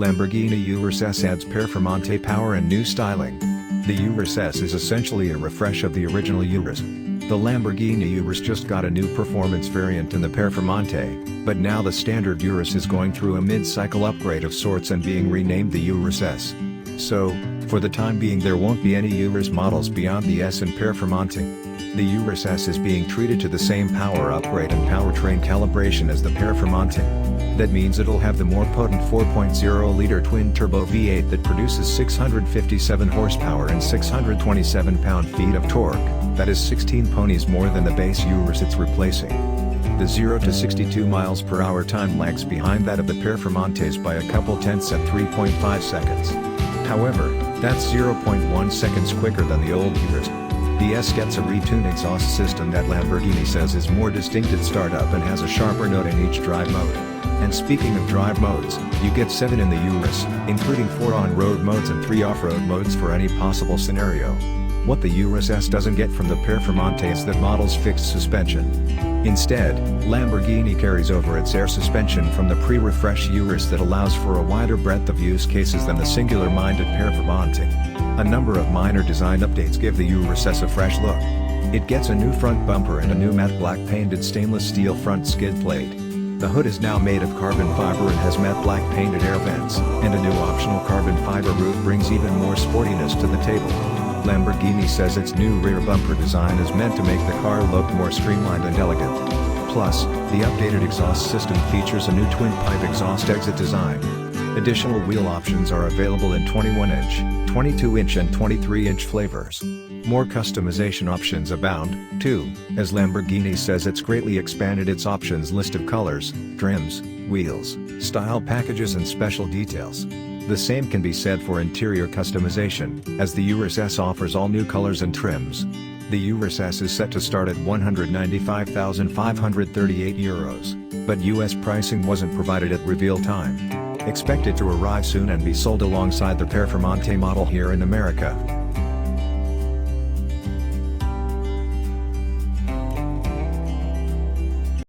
Lamborghini Urus S adds Performante power and new styling. The Urus S is essentially a refresh of the original Urus. The Lamborghini Urus just got a new performance variant in the Performante, but now the standard Urus is going through a mid-cycle upgrade of sorts and being renamed the Urus S. So, for the time being there won't be any Urus models beyond the S and Performante. The Urus S is being treated to the same power upgrade and powertrain calibration as the Performante. That means it'll have the more potent 4.0-liter twin-turbo V8 that produces 657 horsepower and 627 pound-feet of torque, that is 16 ponies more than the base Urus it's replacing. The 0 to 62 miles per hour time lags behind that of the Performantes by a couple tenths at 3.5 seconds. However, that's 0.1 seconds quicker than the old Urus. The S gets a retuned exhaust system that Lamborghini says is more distinct at startup and has a sharper note in each drive mode. And speaking of drive modes, you get 7 in the Urus, including 4 on-road modes and 3 off-road modes for any possible scenario. What the Urus S doesn't get from the Performante is that model's fixed suspension. Instead, Lamborghini carries over its air suspension from the pre-refresh Urus that allows for a wider breadth of use cases than the singular-minded Performante. A number of minor design updates give the Urus S a fresh look. It gets a new front bumper and a new matte black painted stainless steel front skid plate. The hood is now made of carbon fiber and has matte black painted air vents, and a new optional carbon fiber roof brings even more sportiness to the table. Lamborghini says its new rear bumper design is meant to make the car look more streamlined and elegant. Plus, the updated exhaust system features a new twin-pipe exhaust exit design. Additional wheel options are available in 21-inch, 22-inch and 23-inch flavors. More customization options abound, too, as Lamborghini says it's greatly expanded its options list of colors, trims, wheels, style packages and special details. The same can be said for interior customization, as the Urus S offers all new colors and trims. The Urus S is set to start at €195,538, but US pricing wasn't provided at reveal time. Expected to arrive soon and be sold alongside the Performante model here in America.